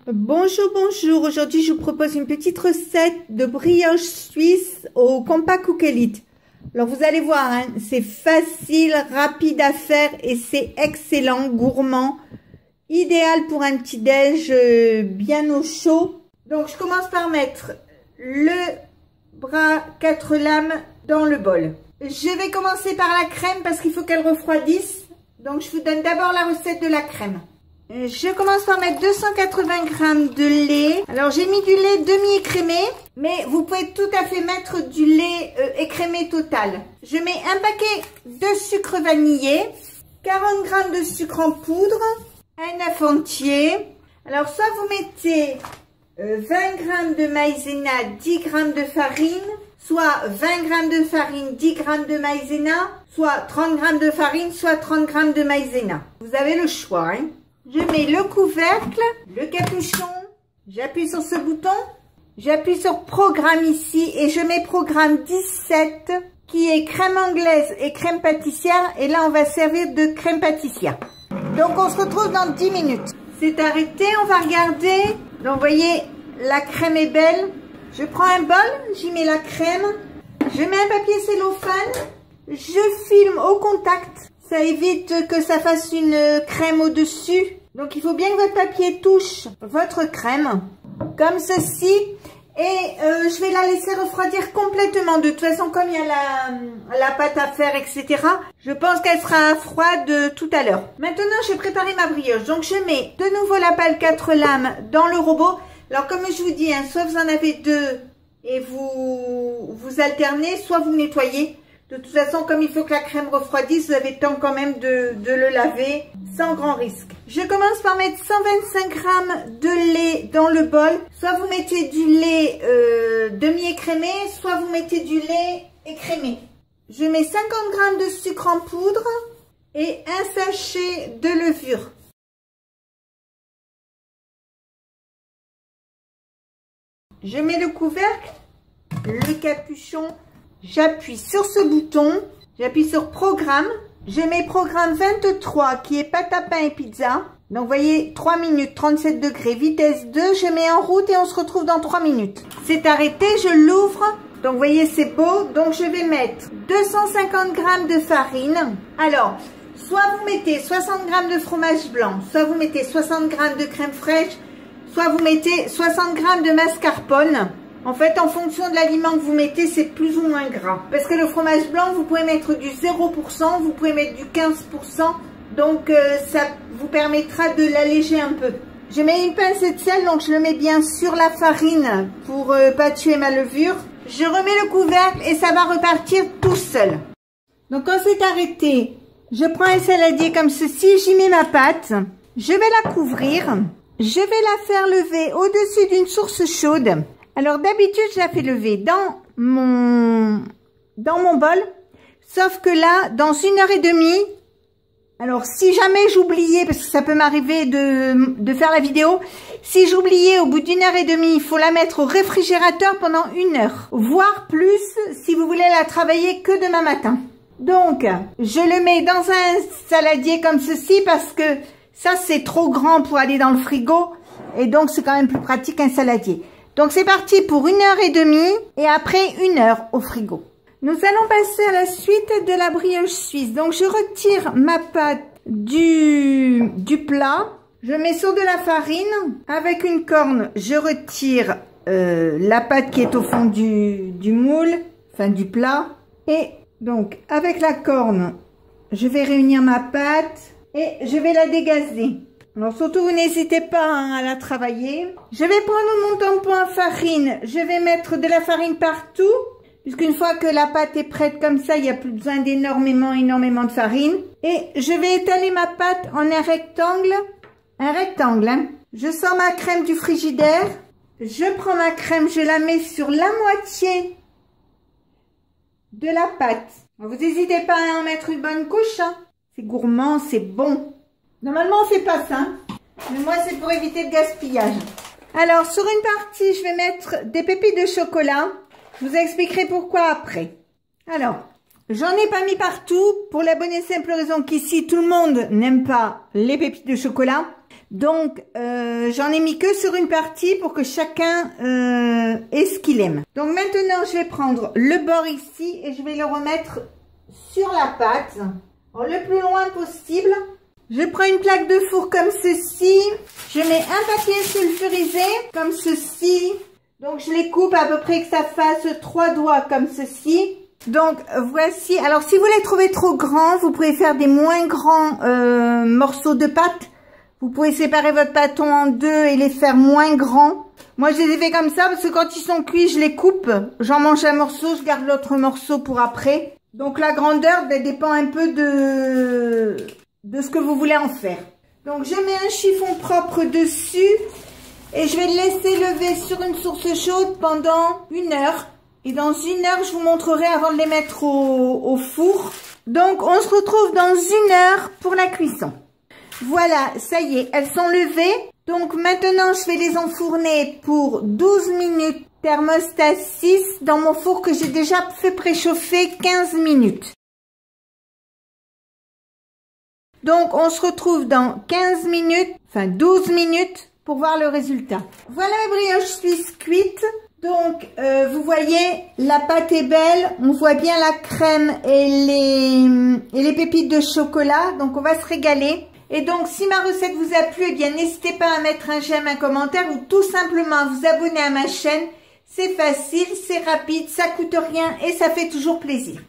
Bonjour, bonjour. Aujourd'hui, je vous propose une petite recette de brioche suisse au compas Cookelite. Alors, vous allez voir, hein, c'est facile, rapide à faire et c'est excellent, gourmand. Idéal pour un petit déj bien au chaud. Donc, je commence par mettre le bras 4 lames dans le bol. Je vais commencer par la crème parce qu'il faut qu'elle refroidisse. Donc, je vous donne d'abord la recette de la crème. Je commence par mettre 280 g de lait. Alors, j'ai mis du lait demi-écrémé, mais vous pouvez tout à fait mettre du lait écrémé total. Je mets un paquet de sucre vanillé, 40 g de sucre en poudre, un œuf entier. Alors, soit vous mettez 20 g de maïzena, 10 g de farine, soit 20 g de farine, 10 g de maïzena, soit 30 g de farine, soit 30 g de maïzena. Vous avez le choix, hein. Je mets le couvercle, le capuchon, j'appuie sur ce bouton, j'appuie sur programme ici et je mets programme 17 qui est crème anglaise et crème pâtissière et là on va servir de crème pâtissière. Donc on se retrouve dans 10 minutes. C'est arrêté, on va regarder. Donc vous voyez, la crème est belle. Je prends un bol, j'y mets la crème, je mets un papier cellophane, je filme au contact. Ça évite que ça fasse une crème au-dessus. Donc, il faut bien que votre papier touche votre crème, comme ceci. Et je vais la laisser refroidir complètement. De toute façon, comme il y a la pâte à faire, etc., je pense qu'elle sera froide tout à l'heure. Maintenant, je vais préparer ma brioche. Donc, je mets de nouveau la pâte 4 lames dans le robot. Alors, comme je vous dis, hein, soit vous en avez deux et vous alternez, soit vous nettoyez. De toute façon, comme il faut que la crème refroidisse, vous avez le temps quand même de le laver sans grand risque. Je commence par mettre 125 g de lait dans le bol. Soit vous mettez du lait demi-écrémé, soit vous mettez du lait écrémé. Je mets 50 g de sucre en poudre et un sachet de levure. Je mets le couvercle, le capuchon. J'appuie sur ce bouton, j'appuie sur programme, je mets programme 23 qui est pâte à pain et pizza. Donc vous voyez 3 minutes 37 degrés, vitesse 2, je mets en route et on se retrouve dans 3 minutes. C'est arrêté, je l'ouvre, donc vous voyez c'est beau, donc je vais mettre 250 g de farine. Alors, soit vous mettez 60 g de fromage blanc, soit vous mettez 60 g de crème fraîche, soit vous mettez 60 g de mascarpone. En fait, en fonction de l'aliment que vous mettez, c'est plus ou moins gras. Parce que le fromage blanc, vous pouvez mettre du 0%, vous pouvez mettre du 15%. Donc, ça vous permettra de l'alléger un peu. Je mets une pincée de sel, donc je le mets bien sur la farine pour pas tuer ma levure. Je remets le couvercle et ça va repartir tout seul. Donc, quand c'est arrêté, je prends un saladier comme ceci, j'y mets ma pâte. Je vais la couvrir. Je vais la faire lever au-dessus d'une source chaude. Alors, d'habitude, je la fais lever dans mon bol. Sauf que là, dans 1h30, alors si jamais j'oubliais, parce que ça peut m'arriver de faire la vidéo, si j'oubliais au bout d'1h30, il faut la mettre au réfrigérateur pendant 1 heure. Voire plus, si vous voulez la travailler que demain matin. Donc, je le mets dans un saladier comme ceci, parce que ça, c'est trop grand pour aller dans le frigo. Et donc, c'est quand même plus pratique qu'un saladier. Donc, c'est parti pour 1h30 et après 1 heure au frigo. Nous allons passer à la suite de la brioche suisse. Donc, je retire ma pâte du plat. Je mets sur de la farine. Avec une corne, je retire la pâte qui est au fond du moule, enfin du plat. Et donc, avec la corne, je vais réunir ma pâte et je vais la dégazer. Alors surtout, vous n'hésitez pas hein, à la travailler. Je vais prendre mon tampon à farine. Je vais mettre de la farine partout. Puisqu'une fois que la pâte est prête comme ça, il n'y a plus besoin d'énormément de farine. Et je vais étaler ma pâte en un rectangle. Un rectangle, hein. Je sors ma crème du frigidaire. Je prends ma crème, je la mets sur la moitié de la pâte. Vous n'hésitez pas à en mettre une bonne couche. Hein. C'est gourmand, c'est bon. Normalement, on fait pas ça, mais moi, c'est pour éviter le gaspillage. Alors, sur une partie, je vais mettre des pépites de chocolat. Je vous expliquerai pourquoi après. Alors, J'en ai pas mis partout pour la bonne et simple raison qu'ici tout le monde n'aime pas les pépites de chocolat. Donc j'en ai mis que sur une partie pour que chacun ait ce qu'il aime. Donc maintenant je vais prendre le bord ici et je vais le remettre sur la pâte, le plus loin possible. Je prends une plaque de four comme ceci, je mets un papier sulfurisé comme ceci, donc je les coupe à peu près que ça fasse 3 doigts comme ceci. Donc voici, alors si vous les trouvez trop grands, vous pouvez faire des moins grands morceaux de pâte. Vous pouvez séparer votre pâton en deux et les faire moins grands. Moi je les ai fait comme ça parce que quand ils sont cuits, je les coupe, j'en mange un morceau, je garde l'autre morceau pour après. Donc la grandeur dépend un peu de ce que vous voulez en faire. Donc je mets un chiffon propre dessus et je vais le laisser lever sur une source chaude pendant 1 heure. Et dans 1 heure, je vous montrerai avant de les mettre au four. Donc on se retrouve dans 1 heure pour la cuisson. Voilà, ça y est, elles sont levées. Donc maintenant, je vais les enfourner pour 12 minutes. Thermostat 6 dans mon four que j'ai déjà fait préchauffer 15 minutes. Donc, on se retrouve dans 15 minutes, enfin 12 minutes pour voir le résultat. Voilà mes brioches suisses cuites. Donc, vous voyez, la pâte est belle. On voit bien la crème et les pépites de chocolat. Donc, on va se régaler. Et donc, si ma recette vous a plu, eh bien, n'hésitez pas à mettre un j'aime, un commentaire ou tout simplement à vous abonner à ma chaîne. C'est facile, c'est rapide, ça coûte rien et ça fait toujours plaisir.